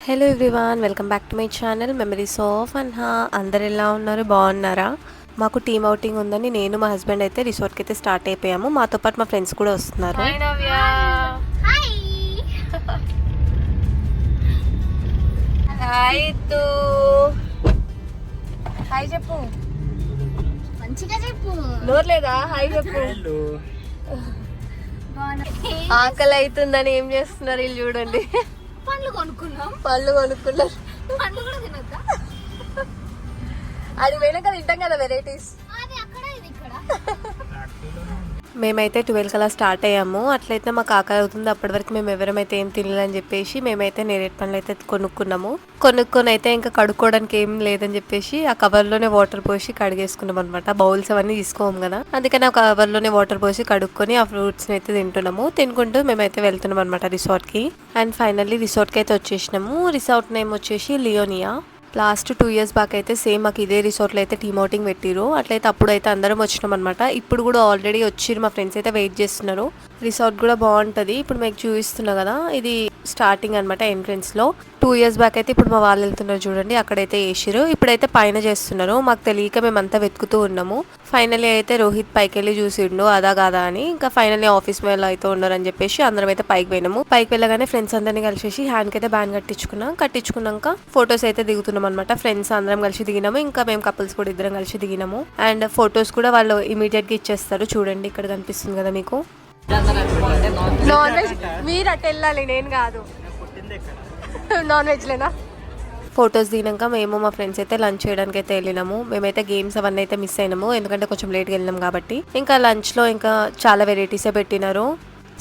Hello everyone, welcome back to my channel memories of Anha. అందరు ఎలా ఉన్నారు? బాగున్నారా? మాకు టీమ్ అవుటింగ్ ఉందని నేను మా హస్బెండ్ అయితే రిసార్ట్కి అయితే స్టార్ట్ అయిపోయాము. మాతో పాటు మా ఫ్రెండ్స్ కూడా వస్తున్నారు. హాయ్ చెప్పు, మంచిగా చెప్పు. నోరు లేదా? హాయ్ చెప్పు. ఆకలి అవుతుందని ఏం చేస్తున్నారు వీళ్ళు చూడండి. పళ్ళు కొనుక్కున్నారు. అది వెనక తింటాం కదా వెరైటీస్. మేమైతే 12 కలా స్టార్ట్ అయ్యాము. అట్లయితే మాకు ఆకలి అవుతుంది. అప్పటి వరకు మేము ఎవరమైతే ఏం తినలేదని చెప్పేసి మేమైతే నేరేడు పండ్లు అయితే కొనుక్కొని అయితే ఇంకా కడుక్కోవడానికి ఏం లేదని చెప్పేసి ఆ కవర్లోనే వాటర్ పోసి కడిగేసుకున్నాం అనమాట. బౌల్స్ అవన్నీ తీసుకోము కదా, అందుకని ఆ కవర్లోనే వాటర్ పోసి కడుక్కొని ఆ ఫ్రూట్స్ని అయితే తినుకుంటూ మేమైతే వెళ్తున్నాం అనమాట రిసార్ట్కి. అండ్ ఫైనల్లీ రిసార్ట్కి అయితే వచ్చేసినాము. రిసార్ట్ నేమ్ వచ్చేసి లియోనియా. లాస్ట్ 2 years బ్యాక్ అయితే సేమ్ మాకు ఇదే రిసార్ట్లో అయితే టీమ్ అవుటింగ్ పెట్టిరు. అట్లయితే అప్పుడైతే అందరం వచ్చినాం అనమాట. ఇప్పుడు కూడా ఆల్రెడీ వచ్చిరు, మా ఫ్రెండ్స్ అయితే వెయిట్ చేస్తున్నారు. రిసార్ట్ కూడా బాగుంటుంది. ఇప్పుడు మీకు చూపిస్తున్నా కదా, ఇది స్టార్టింగ్ అనమాట ఎంట్రెన్స్ లో. 2 years బ్యాక్ అయితే ఇప్పుడు మా వాళ్ళు వెళ్తున్నారు చూడండి, అక్కడైతే వేసిరు. ఇప్పుడైతే పైన చేస్తున్నారు. మాకు తెలియక మేమంతా వెతుకుతూ ఉన్నాము. ఫైనల్లీ అయితే రోహిత్ పైకి వెళ్ళి చూసిండు అదా కాదా అని. ఇంకా ఫైనల్లీ ఆఫీస్ మేళ అయితే ఉన్నారు అని చెప్పేసి అందరం అయితే పైకి పోయినాము. పైకి వెళ్ళగానే ఫ్రెండ్స్ అందరినీ కలిసేసి హ్యాండ్ కి అయితే బ్యాండ్ కట్టించుకున్నాక ఫొటోస్ అయితే దిగుతున్నాం అనమాట. ఫ్రెండ్స్ అందరం కలిసి దిగినాము. ఇంకా మేము కపుల్స్ కూడా ఇద్దరం కలిసి దిగినాము. అండ్ ఫొటోస్ కూడా వాళ్ళు ఇమీడియట్ గా ఇచ్చేస్తారు. చూడండి ఇక్కడ కనిపిస్తుంది కదా మీకు. నాన్ వెజ్ మీరు అటు వెళ్ళాలి, నేను కాదు. నాన్ వెజ్ లేనా? ఫొటోస్ దిగినాక మేము మా ఫ్రెండ్స్ అయితే లంచ్ చేయడానికి అయితే వెళ్ళినాము. మేమైతే గేమ్స్ అవన్నీ అయితే మిస్ అయినాము, ఎందుకంటే కొంచెం లేట్గా వెళ్ళినాం కాబట్టి. ఇంకా లంచ్ లో ఇంకా చాలా వెరైటీసే పెట్టినారు.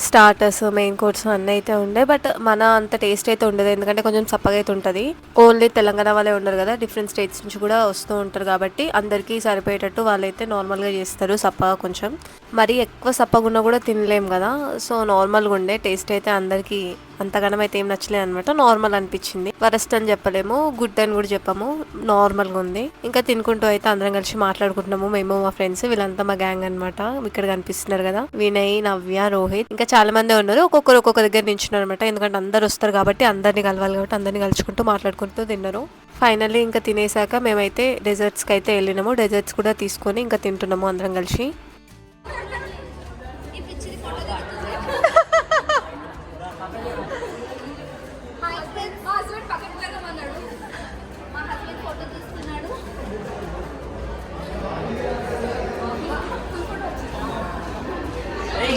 స్టార్టర్స్, మెయిన్ కోర్స్ అన్నీ అయితే ఉండే, బట్ మన అంత టేస్ట్ అయితే ఉండదు, ఎందుకంటే కొంచెం చప్పగా అయితే ఉంటుంది. ఓన్లీ తెలంగాణ వాళ్ళే ఉండరు కదా, డిఫరెంట్ స్టేట్స్ నుంచి కూడా వస్తూ ఉంటారు కాబట్టి అందరికీ సరిపోయేటట్టు వాళ్ళైతే నార్మల్గా చేస్తారు. సప్పగా కొంచెం మరీ ఎక్కువ సప్పగున్నా కూడా తినలేం కదా, సో నార్మల్గా ఉండే టేస్ట్ అయితే అందరికీ అంతగానం అయితే ఏం నచ్చలేదు అనమాట. నార్మల్ అనిపించింది. వరస్ట్ అని చెప్పలేము, గుడ్ అని కూడా చెప్పము, నార్మల్గా ఉంది. ఇంకా తినుకుంటూ అయితే అందరం కలిసి మాట్లాడుకుంటున్నాము, మేము మా ఫ్రెండ్స్. వీళ్ళంతా మా గ్యాంగ్ అనమాట. ఇక్కడ కనిపిస్తున్నారు కదా, వినయ్, నవ్య, రోహిత్, ఇంకా చాలా మంది ఉన్నారు. ఒక్కొక్కరు ఒక్కొక్క దగ్గర నించున్నారు అనమాట, ఎందుకంటే అందరు వస్తారు కాబట్టి అందరినీ కలవాలి కాబట్టి అందరినీ కలుసుకుంటూ మాట్లాడుకుంటూ తిన్నారు. ఫైనల్లీ ఇంకా తినేసాక మేమైతే డెజర్ట్స్కి అయితే వెళ్ళినాము. డెజర్ట్స్ కూడా తీసుకొని ఇంకా తింటున్నాము అందరం కలిసి.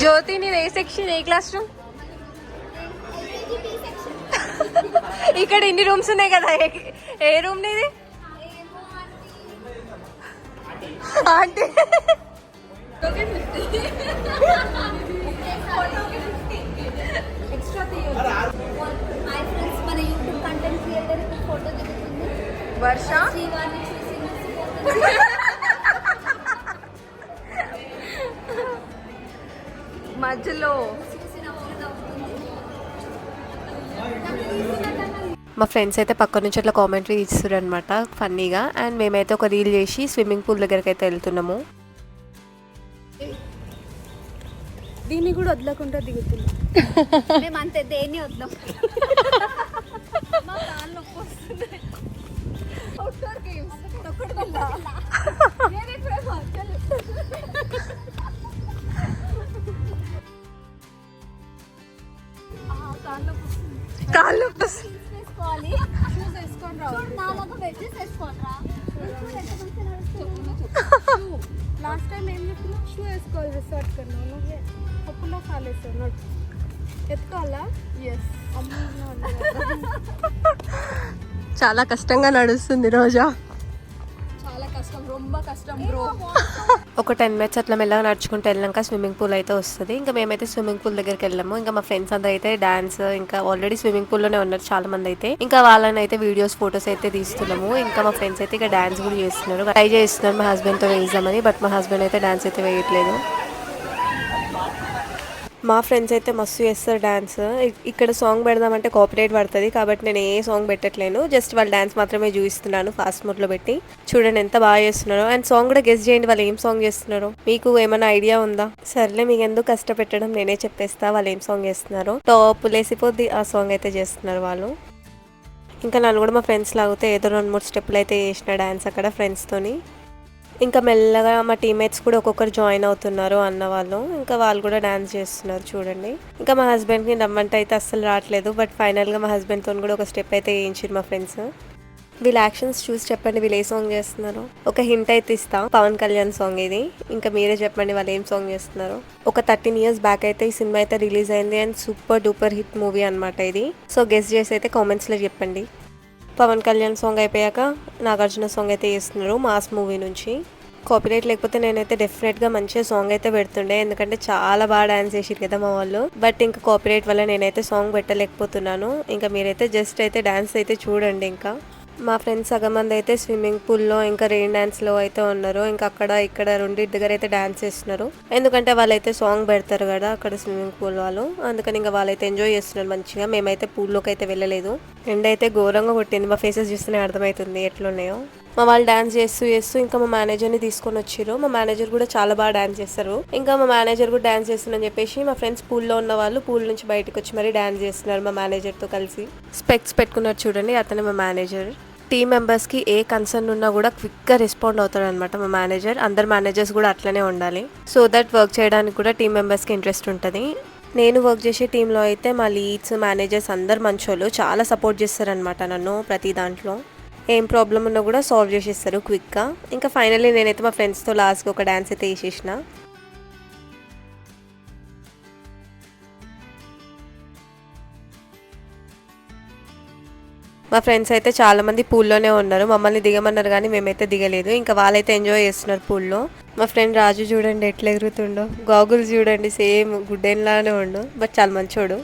జ్యోతి, నీది ఏ సెక్షన్, ఏ క్లాస్ రూమ్? ఇక్కడ ఇన్ని రూమ్స్ ఉన్నాయి కదా, ఏ రూమ్ నీది? ఆంటీ వర్ష మధ్యలో మా ఫ్రెండ్స్ అయితే పక్క నుంచి అట్లా కామెంటరీ ఇస్తారు అనమాట ఫన్నీగా. అండ్ మేమైతే ఒక రీల్ చేసి స్విమ్మింగ్ పూల్ దగ్గరికి అయితే వెళ్తున్నాము. దీన్ని కూడా వదలకుండా దిగుతున్నాం. మేము అంతే దేన్ని వదలం. కాళ్ళు లాస్ట్ టైం ఏం చెప్పినా షూ వేసుకోవాలి రిసార్ట్ కన్నా. నువ్వే అప్పుల్లో ఫాలో వేస్తావు నోట్ ఎత్తుకోవాలా? ఎస్. చాలా కష్టంగా నడుస్తుంది రోజా. చాలా కష్టం, రొంబ కష్టం బ్రో. ఒక 10 minutes అట్లా మెల్లగా నడుచుకుంటూ వెళ్ళాక స్విమ్మింగ్ పూల్ అయితే వస్తుంది. ఇంకా మేమైతే స్విమ్మింగ్ పూల్ దగ్గరికి వెళ్ళాము. ఇంకా మా ఫ్రెండ్స్ అందరూ అయితే డాన్స్, ఇంకా ఆల్రెడీ స్విమ్మింగ్ పూల్ లోనే ఉన్నారు చాలా మంది అయితే. ఇంకా వాళ్ళని అయితే వీడియోస్, ఫొటోస్ అయితే తీస్తున్నాము. ఇంకా మా ఫ్రెండ్స్ అయితే ఇక డాన్స్ కూడా చేస్తున్నారు, ట్రై చేస్తున్నారు మా హస్బెండ్ తో వేద్దామని. బట్ మా హస్బెండ్ అయితే డాన్స్ అయితే వేయట్లేదు. మా ఫ్రెండ్స్ అయితే మస్తు చేస్తారు డాన్స్. ఇక్కడ సాంగ్ పెడదామంటే కాపీరైట్ పడుతుంది కాబట్టి నేను ఏ సాంగ్ పెట్టట్లేను, జస్ట్ వాళ్ళ డాన్స్ మాత్రమే చూపిస్తున్నాను ఫాస్ట్ మోడ్ లో పెట్టి. చూడండి ఎంత బాగా చేస్తున్నారు. అండ్ సాంగ్ కూడా గెస్ చేయండి వాళ్ళు ఏం సాంగ్ చేస్తున్నారు. మీకు ఏమైనా ఐడియా ఉందా? సర్లే, మీకు ఎందుకు కష్టపెట్టడం, నేనే చెప్పేస్తా వాళ్ళు ఏం సాంగ్ చేస్తున్నారు. టాప్ లేసిపోద్ది ఆ సాంగ్ అయితే చేస్తున్నారు వాళ్ళు. ఇంకా నన్ను కూడా మా ఫ్రెండ్స్ లాగితే ఏదో 2-3 స్టెప్పులు అయితే వేసిన డ్యాన్స్ అక్కడ ఫ్రెండ్స్తోని. ఇంకా మెల్లగా మా టీమ్మేట్స్ కూడా ఒక్కొక్కరు జాయిన్ అవుతున్నారు అన్న వాళ్ళు. ఇంకా వాళ్ళు కూడా డ్యాన్స్ చేస్తున్నారు చూడండి. ఇంకా మా హస్బెండ్కి రమ్మంటే అయితే అస్సలు రావట్లేదు. బట్ ఫైనల్గా మా హస్బెండ్తో కూడా ఒక స్టెప్ అయితే వేయించారు మా ఫ్రెండ్స్. వీళ్ళ యాక్షన్స్ చూసి చెప్పండి వీళ్ళు ఏ సాంగ్ చేస్తున్నారు. ఒక హింట్ అయితే ఇస్తా, పవన్ కళ్యాణ్ సాంగ్ ఇది. ఇంకా మీరే చెప్పండి వాళ్ళు ఏం సాంగ్ చేస్తున్నారు. ఒక 13 years బ్యాక్ అయితే ఈ సినిమా అయితే రిలీజ్ అయింది and super duper hit movie అనమాట ఇది. సో గెస్ చేసి అయితే కామెంట్స్లో చెప్పండి. పవన్ కళ్యాణ్ సాంగ్ అయిపోయాక నాగార్జున సాంగ్ అయితే చేస్తున్నారు మాస్ మూవీ నుంచి. కాపీరైట్ లేకపోతే నేనైతే డెఫినెట్గా మంచిగా సాంగ్ అయితే పెడుతుండే, ఎందుకంటే చాలా బాగా డాన్స్ చేసిరు కదా మా వాళ్ళు. బట్ ఇంకా కాపీరైట్ వల్ల నేనైతే సాంగ్ పెట్టలేకపోతున్నాను. ఇంకా మీరైతే జస్ట్ అయితే డాన్స్ అయితే చూడండి. ఇంకా మా ఫ్రెండ్స్ సగం మంది అయితే స్విమ్మింగ్ పూల్లో ఇంకా రెయిన్ డ్యాన్స్లో అయితే ఉన్నారు. ఇంకా అక్కడ ఇక్కడ రెండింటి దగ్గర అయితే డాన్స్ చేస్తున్నారు, ఎందుకంటే వాళ్ళైతే సాంగ్ పెడతారు కదా అక్కడ స్విమ్మింగ్ పూల్ వాళ్ళు. అందుకని ఇంకా వాళ్ళైతే ఎంజాయ్ చేస్తున్నారు మంచిగా. మేమైతే పూల్లోకి అయితే వెళ్ళలేదు. ఎండ అయితే ఘోరంగా కొట్టింది, మా ఫేసెస్ చూస్తేనే అర్థమవుతుంది ఎట్లున్నాయో. మా వాళ్ళు డాన్స్ చేస్తూ ఇంకా మా మేనేజర్ని తీసుకొని వచ్చారు. మా మేనేజర్ కూడా చాలా బాగా డాన్స్ చేస్తారు. ఇంకా మా మేనేజర్ కూడా డాన్స్ చేస్తుందని చెప్పేసి మా ఫ్రెండ్స్ పూల్లో ఉన్న వాళ్ళు పూల్ నుంచి బయటకు వచ్చి మరీ డాన్స్ చేస్తున్నారు మా మేనేజర్తో కలిసి. స్పెక్స్ పెట్టుకున్నారు చూడండి, అతనే మా మేనేజర్. టీమ్ మెంబర్స్కి ఏ కన్సర్న్ ఉన్నా కూడా క్విక్గా రెస్పాండ్ అవుతాడు అనమాట మా మేనేజర్. అందరు మేనేజర్స్ కూడా అట్లనే ఉండాలి, సో దట్ వర్క్ చేయడానికి కూడా టీమ్ మెంబర్స్కి ఇంట్రెస్ట్ ఉంటుంది. నేను వర్క్ చేసే టీంలో అయితే మా లీడ్స్ మేనేజర్స్ అందరు మంచోళ్ళు, చాలా సపోర్ట్ చేస్తారనమాట నన్ను ప్రతి దాంట్లో. ఏం ప్రాబ్లం ఉన్నా కూడా సాల్వ్ చేసేస్తారు క్విక్గా. ఇంకా ఫైనల్లీ నేనైతే మా ఫ్రెండ్స్తో లాస్ట్గా ఒక డ్యాన్స్ అయితే వేసేసిన. మా ఫ్రెండ్స్ అయితే చాలా మంది పూల్లోనే ఉన్నారు, మమ్మల్ని దిగమన్నారు కానీ మేమైతే దిగలేదు. ఇంకా వాళ్ళైతే ఎంజాయ్ చేస్తున్నారు పూల్లో. మా ఫ్రెండ్ రాజు చూడండి ఎట్లా ఎగురుతుండో, గాగుల్స్ చూడండి సేమ్ గుడ్డెన్లానే ఉండు, బట్ చాలా మంచోడు.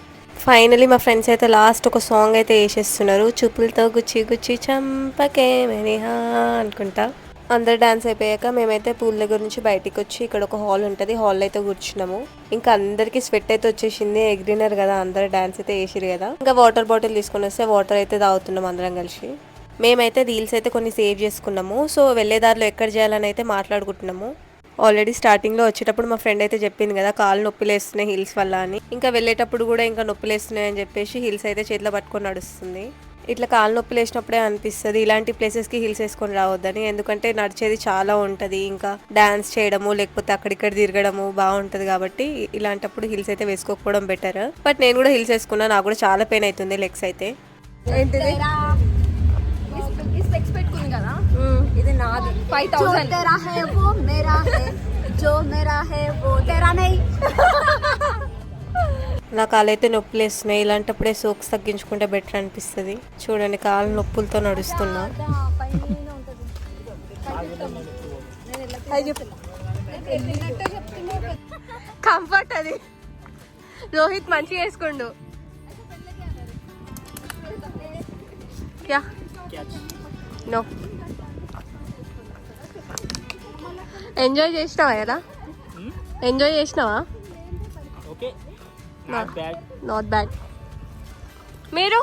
ఫైనలీ మా ఫ్రెండ్స్ అయితే లాస్ట్ ఒక సాంగ్ అయితే వేసేస్తున్నారు, చూపులతో గుచ్చి గుచ్చి చంపకే మెనిహా అనుకుంటా. అందరు డాన్స్ అయిపోయాక మేమైతే పూల్ దగ్గర నుంచి బయటికి వచ్చి ఇక్కడ ఒక హాల్ ఉంటుంది, హాల్లో అయితే కూర్చున్నాము. ఇంకా అందరికి స్వెట్ అయితే వచ్చేసింది, ఎగ్రినర్ కదా అందరు డాన్స్ అయితే వేసిరు కదా. ఇంకా వాటర్ బాటిల్ తీసుకొని వస్తే వాటర్ అయితే తాగుతున్నాం అందరం కలిసి. మేమైతే రీల్స్ అయితే కొన్ని సేవ్ చేసుకున్నాము. సో వెళ్ళేదారిలో ఎక్కడ చేయాలని అయితే మాట్లాడుకుంటున్నాము. ఆల్రెడీ స్టార్టింగ్లో వచ్చేటప్పుడు మా ఫ్రెండ్ అయితే చెప్పింది కదా కాళ్ళు నొప్పిలేస్తున్నాయి హిల్స్ వల్ల అని. ఇంకా వెళ్ళేటప్పుడు కూడా ఇంకా నొప్పిలేస్తున్నాయి అని చెప్పేసి హిల్స్ అయితే చేతిలో పట్టుకొని నడుస్తుంది. ఇట్లా కాళ్ళు నొప్పులు వేసినప్పుడే అనిపిస్తుంది ఇలాంటి ప్లేసెస్కి హిల్స్ వేసుకొని రావద్దని, ఎందుకంటే నడిచేది చాలా ఉంటుంది, ఇంకా డ్యాన్స్ చేయడము లేకపోతే అక్కడిక్కడ తిరగడము బాగుంటుంది. కాబట్టి ఇలాంటప్పుడు హిల్స్ అయితే వేసుకోకపోవడం బెటర్. బట్ నేను కూడా హిల్స్ వేసుకున్నా, నాకు కూడా చాలా పెయిన్ అవుతుంది లెగ్స్ అయితే. ఏంటిది పెట్టుకుంది కదా, ఇది నాది 5000. నా కాళ్ళు అయితే నొప్పులు వేస్తున్నాయి, ఇలాంటప్పుడే సోక్స్ తగ్గించుకుంటే బెటర్ అనిపిస్తుంది. చూడండి కాళ్ళు నొప్పులతో నడుస్తున్నా. కంఫర్ట్ అది రోహిత్ మంచిగా వేసుకోండు. యా నో ఎంజాయ్ చేసినావా కదా, ఎంజాయ్ చేసినావా? Not bad. మీరు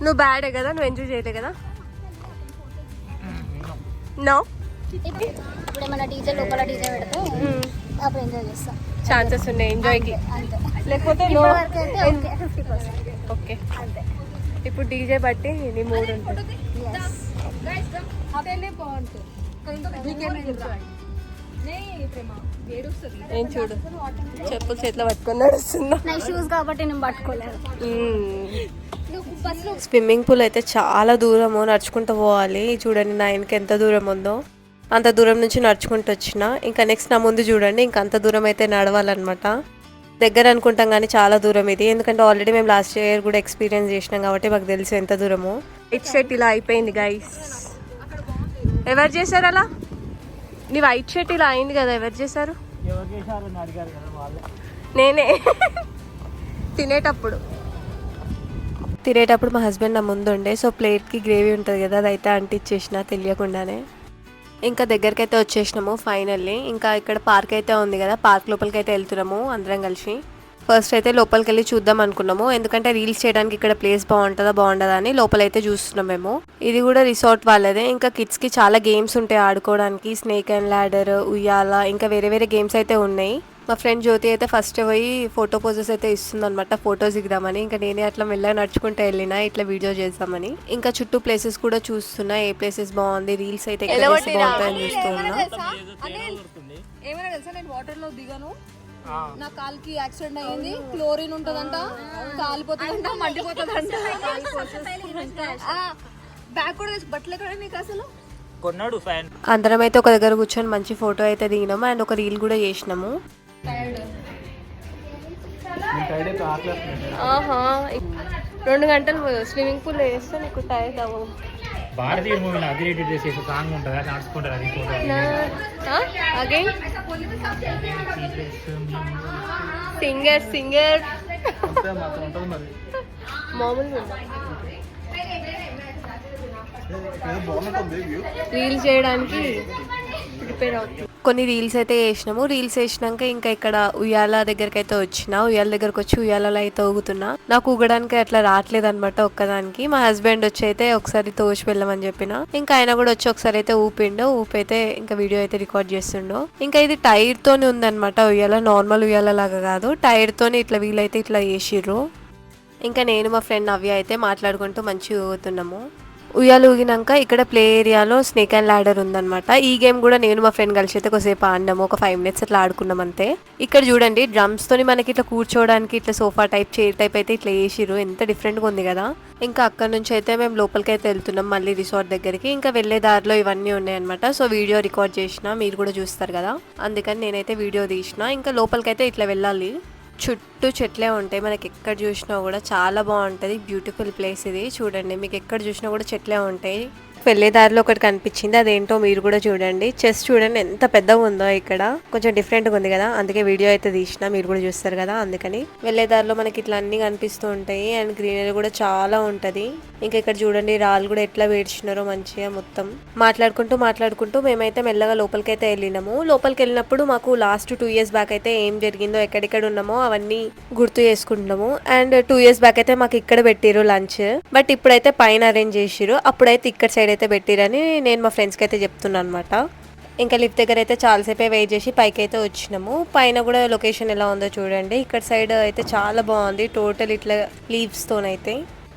నువ్వు బ్యాడే కదా, నువ్వు ఎంజాయ్ చేయలే కదా. నో ఇప్పుడు ఏమైనా డీజే లోపల డీజే పెడితే అప్పుడు ఎంజాయ్ చేస్తాం, ఛాన్సెస్ ఉన్నాయి ఎంజాయ్కి. లేకపోతే ఓకే ఇప్పుడు డీజే బట్టి నీ మూడ్ ఉంటుంది. ఏం చూడు చెప్పులు చేతిలో పట్టుకొని నడుస్తున్నా. షూస్ కాబట్టి నేను పట్టుకోలేదు. స్విమ్మింగ్ పూల్ అయితే చాలా దూరము, నడుచుకుంటూ పోవాలి. చూడండి నా వెనక ఎంత దూరం ఉందో, అంత దూరం నుంచి నడుచుకుంటూ వచ్చిన. ఇంకా నెక్స్ట్ నా ముందు చూడండి, ఇంకా అంత దూరం అయితే నడవాలన్నమాట. దగ్గర అనుకుంటాం కానీ చాలా దూరం ఇది, ఎందుకంటే ఆల్రెడీ మేము లాస్ట్ ఇయర్ కూడా ఎక్స్పీరియన్స్ చేసినాం కాబట్టి మాకు తెలుసు ఎంత దూరము. వైట్ షర్ట్ ఇలా అయిపోయింది గైస్. ఎవరు చేశారు అలా? నీ వైట్ షర్ట్ ఇలా అయింది కదా, ఎవరు చేశారు? నేనే. తినేటప్పుడు మా హస్బెండ్ నా ముందు ఉండే, సో ప్లేట్కి గ్రేవీ ఉంటుంది కదా అదైతే అంటిచ్చేసిన తెలియకుండానే. ఇంకా దగ్గరికి అయితే వచ్చేసినాము ఫైనల్లీ. ఇంకా ఇక్కడ పార్క్ అయితే ఉంది కదా, పార్క్ లోపలికి అయితే వెళ్తున్నాము అందరం కలిసి. ఫస్ట్ అయితే లోపలికి వెళ్ళి చూద్దాం అనుకున్నాము, ఎందుకంటే రీల్స్ చేయడానికి ఇక్కడ ప్లేస్ బాగుంటుందా అని లోపలైతే చూస్తున్నాం మేము. ఇది కూడా రిసార్ట్ వాళ్ళదే. ఇంకా కిడ్స్ కి చాలా గేమ్స్ ఉంటాయి ఆడుకోవడానికి, స్నేక్ అండ్ ల్యాడర్, ఉయ్యాల, ఇంకా వేరే వేరే గేమ్స్ అయితే ఉన్నాయి. మా ఫ్రెండ్ జ్యోతి అయితే ఫస్ట్ పోయి ఫోటో పోజెస్ అయితే ఇస్తుంది అనమాట, ఫొటోస్ దిగుదామని. ఇంకా నేనే అట్లా మెల్లగా నడుచుకుంటూ వెళ్ళినా ఇట్లా వీడియో చేద్దామని. ఇంకా చుట్టూ ప్లేసెస్ కూడా చూస్తున్నా, ఏ ప్లేసెస్ బాగుంది, రీల్స్ అయితే ఎక్కడ చేస్తే బాగుంటాయని చూస్తున్నా. ఏమైనా తెలుసా, నేను వాటర్ లో దిగాను, నా కాలుకి యాక్సిడెంట్ అయ్యింది, క్లోరిన్ ఉంటదంట, కాలిపోతుందంట, మండిపోతుందంట, బ్యాగ్ కూడా బట్టలు ఎక్కడ నీకు అసలు కొన్నాడు ఫ్యాన్. అందరం అయితే ఒక దగ్గర కూర్చొని మంచి ఫోటో అయితే దిగినాము అండ్ ఒక రీల్ కూడా చేసినాము. 2 గంటలు స్విమ్మింగ్ పూల్ వేస్తే నీకు టైర్డ్ అవ్వవు. భారతీయ మూవీలో అదిరేటెడ్ డ్రెస్ చేసే సాంగ్ ఉంటుంది, అది నడుచుకుంటారు. అది అగైన్ సింగర్ మామూలుగా రీల్స్ చేయడానికి ప్రిపేర్ అవుతుంది. కొన్ని రీల్స్ అయితే వేసినాము. రీల్స్ వేసినాక ఇంకా ఇక్కడ ఉయ్యాల దగ్గరికి అయితే వచ్చిన, ఉయ్యాల దగ్గరకు వచ్చి ఉయ్యాలలో అయితే ఊగుతున్నా. నాకు ఊగడానికి అట్లా రావట్లేదు అనమాట ఒక్కదానికి. మా హస్బెండ్ వచ్చి అయితే ఒకసారి తోచి వెళ్ళమని చెప్పిన, ఇంకా ఆయన కూడా వచ్చి ఒకసారి అయితే ఊపైతే ఇంకా వీడియో అయితే రికార్డ్ చేస్తుండో. ఇంకా ఇది టైర్ తోనే ఉందన్నమాట ఉయ్యాల, నార్మల్ ఉయ్యాల లాగా కాదు, టైర్ తోనే ఇట్లా వీలైతే ఇట్లా చేసిర్రు. ఇంకా నేను మా ఫ్రెండ్ నవ్య అయితే మాట్లాడుకుంటూ మంచిగా ఊగుతున్నాము. ఉయ్యాలు ఊగినాక ఇక్కడ ప్లే ఏరియాలో స్నేక్ అండ్ ల్యాడర్ ఉందన్నమాట. ఈ గేమ్ కూడా నేను మా ఫ్రెండ్ కలిసి అయితే కొద్దిసేపు ఆడినాము, ఒక 5 minutes అట్లా ఆడుకున్నాం అంతే. ఇక్కడ చూడండి డ్రమ్స్ తోని మనకి ఇట్లా కూర్చోవడానికి ఇట్లా సోఫా టైప్, చైర్ టైప్ అయితే ఇట్లా వేసిర్రు, ఎంత డిఫరెంట్ గా ఉంది కదా. ఇంకా అక్కడ నుంచి అయితే మేము లోపలికి అయితే వెళ్తున్నాం మళ్ళీ రిసార్ట్ దగ్గరికి. ఇంకా వెళ్లే దారిలో ఇవన్నీ ఉన్నాయన్నమాట. సో వీడియో రికార్డ్ చేసిన, మీరు కూడా చూస్తారు కదా, అందుకని నేనైతే వీడియో తీసిన. ఇంకా లోపలికి అయితే ఇట్లా వెళ్ళాలి. చుట్టూ చెట్లే ఉంటాయి, మనకి ఎక్కడ చూసినా కూడా చాలా బాగుంటుంది, బ్యూటిఫుల్ ప్లేస్ ఇది. చూడండి మీకు ఎక్కడ చూసినా కూడా చెట్లే ఉంటాయి. వెళ్ళే దారిలో ఒకటి కనిపించింది, అదేంటో మీరు కూడా చూడండి. చెస్ చూడండి ఎంత పెద్దగా ఉందో, ఇక్కడ కొంచెం డిఫరెంట్గా ఉంది కదా, అందుకే వీడియో అయితే తీసిన, మీరు కూడా చూస్తారు కదా అందుకని. వెళ్ళే దారిలో మనకి ఇట్లా అన్ని కనిపిస్తూ ఉంటాయి అండ్ గ్రీనరీ కూడా చాలా ఉంటది. ఇంకా ఇక్కడ చూడండి రాళ్ళు కూడా ఎట్లా వేడిచినారో మంచిగా. మొత్తం మాట్లాడుకుంటూ మేమైతే మెల్లగా లోపలికి అయితే వెళ్ళినాము. లోపలికి వెళ్ళినప్పుడు మాకు లాస్ట్ 2 years బ్యాక్ అయితే ఏం జరిగిందో, ఎక్కడెక్కడ ఉన్నామో అవన్నీ గుర్తు చేసుకుంటున్నాము. అండ్ 2 years బ్యాక్ అయితే మాకు ఇక్కడ పెట్టిరు లంచ్, బట్ ఇప్పుడైతే పైన అరేంజ్ చేసిరు, అప్పుడైతే ఇక్కడ సైడ్ అయితే పెట్టిరని నేను మా ఫ్రెండ్స్కి అయితే చెప్తున్నాను అనమాట. ఇంకా లిఫ్ట్ దగ్గర అయితే చాలాసేపే వెయిట్ చేసి పైకి అయితే వచ్చినాము. పైన కూడా లొకేషన్ ఎలా ఉందో చూడండి. ఇక్కడ సైడ్ అయితే చాలా బాగుంది, టోటల్ ఇట్లా లీవ్స్ తోనైతే.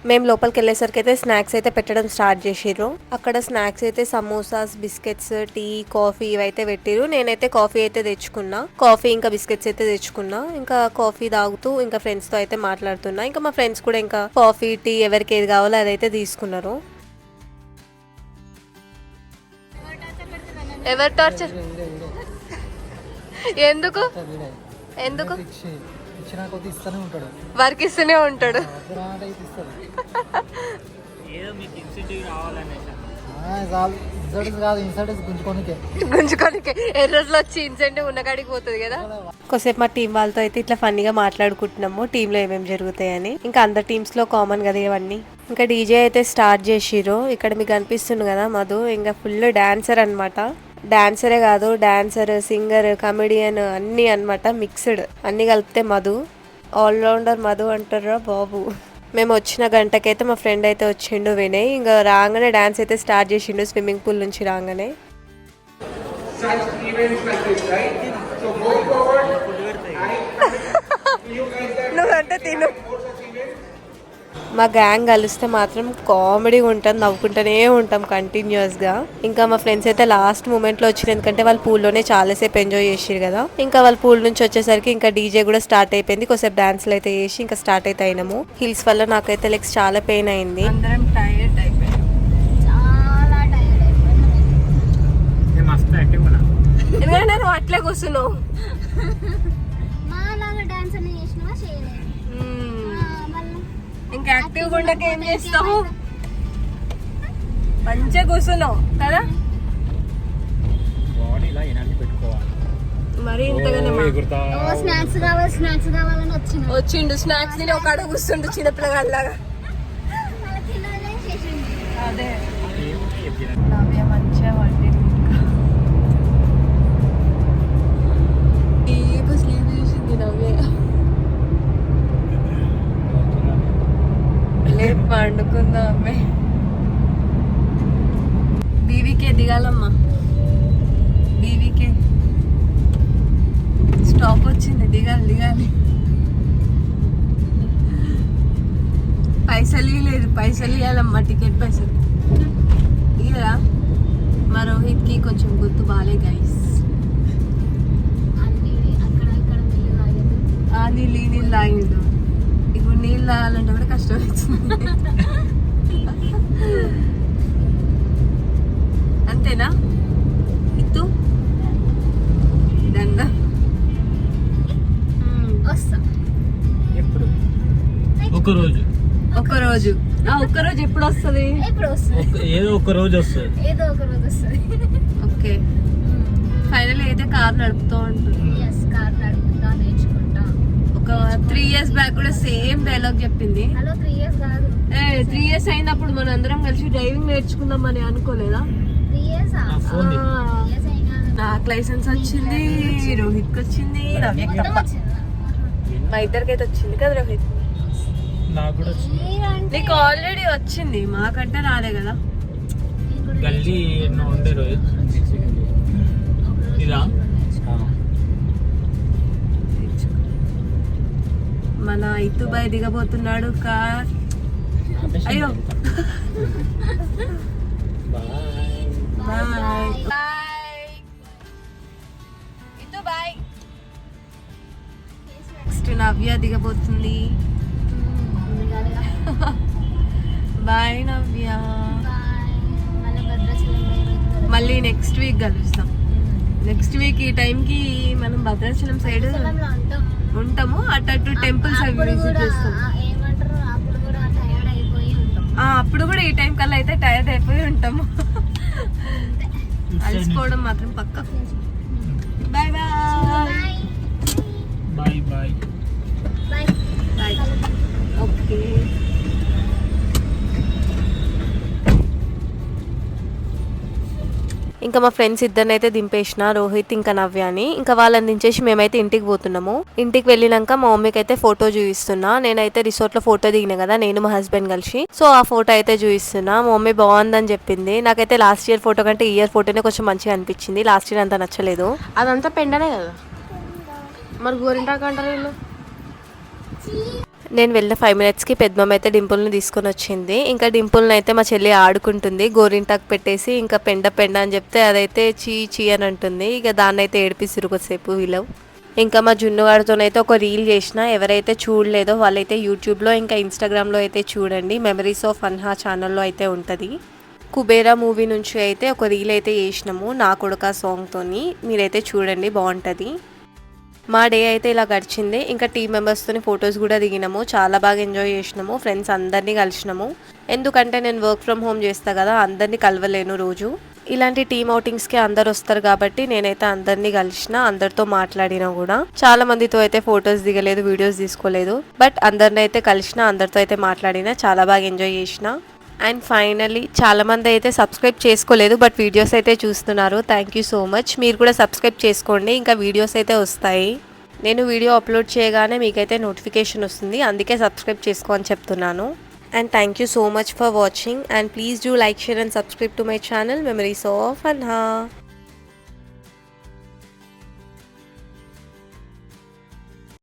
మేము లోపలికి వెళ్ళేసరికి అయితే స్నాక్స్ అయితే పెట్టడం స్టార్ట్ చేసిర్రు. అక్కడ స్నాక్స్ అయితే సమోసాస్, బిస్కెట్స్, టీ, కాఫీ ఇవైతే పెట్టిరు. నేనైతే కాఫీ అయితే తెచ్చుకున్నా, కాఫీ ఇంకా బిస్కెట్స్ అయితే తెచ్చుకున్నా. ఇంకా కాఫీ తాగుతూ ఇంకా ఫ్రెండ్స్ తో అయితే మాట్లాడుతున్నా. ఇంకా మా ఫ్రెండ్స్ కూడా ఇంకా కాఫీ, టీ ఎవరికి ఏది కావాలో అదైతే తీసుకున్నారు. ఎవరు టార్చర్? ఎందుకు వర్క్ ఇస్తూనే ఉంటాడు. గుంజుకోనికే ఎర్రలో వచ్చి ఇన్సెంటివ్ ఉన్న కాడికి పోతుంది కదా. కొద్దిసేపు మా టీం వాళ్ళతో అయితే ఇట్లా ఫన్నీగా మాట్లాడుకుంటున్నాము, టీంలో ఏమేమి జరుగుతాయని. ఇంకా అందరు టీమ్స్ లో కామన్ కదా ఇవన్నీ. ఇంకా డీజే అయితే స్టార్ట్ చేసిర్రు. ఇక్కడ మీకు అనిపిస్తుంది కదా మధు, ఇంకా ఫుల్ డాన్సర్ అనమాట. డాన్సరే కాదు, డాన్సర్, సింగర్, కమెడియన్ అన్నీ అనమాట, మిక్స్డ్ అన్ని కలిపితే మధు. ఆల్రౌండర్ మధు అంటారా బాబు. మేము వచ్చిన గంటకైతే మా ఫ్రెండ్ అయితే వచ్చిండు వినయ్. ఇంకా రాగానే డాన్స్ అయితే స్టార్ట్ చేసిండు, స్విమ్మింగ్ పూల్ నుంచి రాగానే. నువ్వంటే తిను. మా గ్యాంగ్ కలిస్తే మాత్రం కామెడీ ఉంటుంది, నవ్వుకుంటూనే ఉంటాం కంటిన్యూస్గా. ఇంకా మా ఫ్రెండ్స్ అయితే లాస్ట్ మూమెంట్లో వచ్చింది, ఎందుకంటే వాళ్ళు పూల్లోనే చాలాసేపు ఎంజాయ్ చేసారు కదా. ఇంకా వాళ్ళ పూల్ నుంచి వచ్చేసరికి ఇంకా డీజే కూడా స్టార్ట్ అయిపోయింది. కొద్దిసేపు డాన్స్లు అయితే చేసి ఇంకా స్టార్ట్ అయితే అయినాము. హిల్స్ వల్ల నాకైతే లెగ్స్ చాలా పెయిన్ అయింది. అందరం టైర్డ్ అయిపోయాం, చాలా టైర్డ్ అయిపోయాం. నేను అట్లే కూర్చున్నావు. ఇంకా యాక్టివ్గా ఉండక ఏం చేస్తావు, మంచిగా కూర్చున్నావు కదా. మరి ఇంతగానే వచ్చిండు, స్నాక్స్ తిని ఒక అడుగు కూర్చుండు చిన్నపిల్లగాళ్ళలాగా. అదే నవ్య మంచిగా వండి డీప్ స్లీప్ చేసింది నవ్య. లేపు పండుకుందా అమ్మే. బీవీకే దిగాలమ్మా, బీవీకే స్టాప్ వచ్చింది, దిగాలి. పైసలు లేదు, పైసలు ఇవ్వాలమ్మా, టికెట్ పైసలు ఇయ్యరా. మా రోహిత్కి కొంచెం గుర్తు బాలే గైస్. ఆ నీళ్ళు తాగిండు. ఇప్పుడు నీళ్ళు తాగాలంటే కూడా కష్టం అవుతుంది. అంతేనా ఇత్తు దండ ఎప్పుడు ఒకరోజు ఒక్కరోజు ఎప్పుడు వస్తుంది? ఏదో ఒక రోజు వస్తుంది. ఓకే, ఫైనల్ అయితే కార్ నడుపుతూ ఉంటుంది. ఒక 3 years బ్యాక్ కూడా సేమ్ డైలాగ్ చెప్పింది. 3 years అయినప్పుడు మన అందరం కలిసి డ్రైవింగ్ నేర్చుకుందామని అనుకోలేదా? నాకు లైసెన్స్ వచ్చింది, రోహిత్కి వచ్చింది, నవ్యకి తప్ప. మా ఇద్దరికైతే వచ్చింది కదా రోహిత్? నాకు కూడా వచ్చింది. నీకు ఆల్రెడీ వచ్చింది, మాకంటే రాలే కదా. గల్లీ ఎన్నో ఉండే రోజు ఇదా మన ఇత్తుబాయ్ దిగబోతున్నాడు కార్. అయ్యో బాయ్. నెక్స్ట్ నవ్య దిగబోతుంది. బాయ్ నవ్య. మళ్ళీ నెక్స్ట్ వీక్ కలుస్తాం. నెక్స్ట్ వీక్ ఈ టైంకి మనం భద్రాచలం సైడ్ ఉంటాము. అటు టెంపుల్స్ అవి విజిట్ చేస్తాం. అప్పుడు కూడా ఈ టైం కల్లా అయితే టైర్డ్ అయిపోయి ఉంటాము. అలసిపోవడం మాత్రం పక్క. Bye bye bye bye. Okay, ఇంకా మా ఫ్రెండ్స్ ఇద్దరిని అయితే దింపేసిన, రోహిత్ ఇంకా నవ్యాని. ఇంకా వాళ్ళని దించేసి మేమైతే ఇంటికి పోతున్నాము. ఇంటికి వెళ్ళినాక మా మమ్మీకి అయితే ఫోటో చూపిస్తున్నా. నేనైతే రిసార్ట్ లో ఫోటో దిగిన కదా నేను మా హస్బెండ్ కలిసి. సో ఆ ఫోటో అయితే చూపిస్తున్నా. మా మమ్మీ బాగుందని చెప్పింది. నాకైతే లాస్ట్ ఇయర్ ఫోటో కంటే ఈ ఇయర్ ఫోటోనే కొంచెం మంచిగా అనిపించింది. లాస్ట్ ఇయర్ అంతా నచ్చలేదు. అదంతా పెండనే కదా, మరి గోరింటాకు అంటారు వీళ్ళు. నేను వెళ్ళిన 5 minutesకి పెద్దమ్మ అయితే డింపుల్ని తీసుకొని వచ్చింది. ఇంకా డింపుల్ని అయితే మా చెల్లి ఆడుకుంటుంది. గోరింటాకు పెట్టేసి ఇంకా పెండ అని చెప్తే అదైతే చీ అని అంటుంది. ఇక దాన్ని అయితే ఏడిపిస్తురు కొద్దిసేపు వీళ్ళు. ఇంకా మా జున్నుగాడితోనైతే ఒక రీల్ చేసిన. ఎవరైతే చూడలేదో వాళ్ళైతే యూట్యూబ్లో ఇంకా ఇన్స్టాగ్రామ్లో అయితే చూడండి. మెమరీస్ ఆఫ్ అన్హా ఛానల్లో అయితే ఉంటుంది. కుబేరా మూవీ నుంచి అయితే ఒక రీల్ అయితే చేసినాము నా కొడుకా సాంగ్తోని. మీరైతే చూడండి, బాగుంటుంది. మా డే అయితే ఇలా గడిచింది. ఇంకా టీమ్ మెంబర్స్తో ఫొటోస్ కూడా దిగినాము. చాలా బాగా ఎంజాయ్ చేసినాము. ఫ్రెండ్స్ అందరినీ కలిసినాము. ఎందుకంటే నేను వర్క్ ఫ్రమ్ హోమ్ చేస్తా కదా, అందరినీ కలవలేను రోజు. ఇలాంటి టీమ్ అవుటింగ్స్కి అందరు వస్తారు కాబట్టి నేనైతే అందరినీ కలిసిన, అందరితో మాట్లాడినా కూడా. చాలా మందితో అయితే ఫొటోస్ దిగలేదు, వీడియోస్ తీసుకోలేదు. బట్ అందరిని అయితే కలిసిన, అందరితో అయితే మాట్లాడినా, చాలా బాగా ఎంజాయ్ చేసిన. అండ్ ఫైనల్లీ చాలా మంది అయితే సబ్స్క్రైబ్ చేసుకోలేదు, బట్ వీడియోస్ అయితే చూస్తున్నారు. Thank you so much. మీరు కూడా సబ్స్క్రైబ్ చేసుకోండి, ఇంకా వీడియోస్ అయితే వస్తాయి. నేను వీడియో అప్లోడ్ చేయగానే మీకైతే నోటిఫికేషన్ వస్తుంది, అందుకే సబ్స్క్రైబ్ చేసుకో అని చెప్తున్నాను. And thank you so much for watching. And please do like, share and subscribe to my channel memories of అన్హా.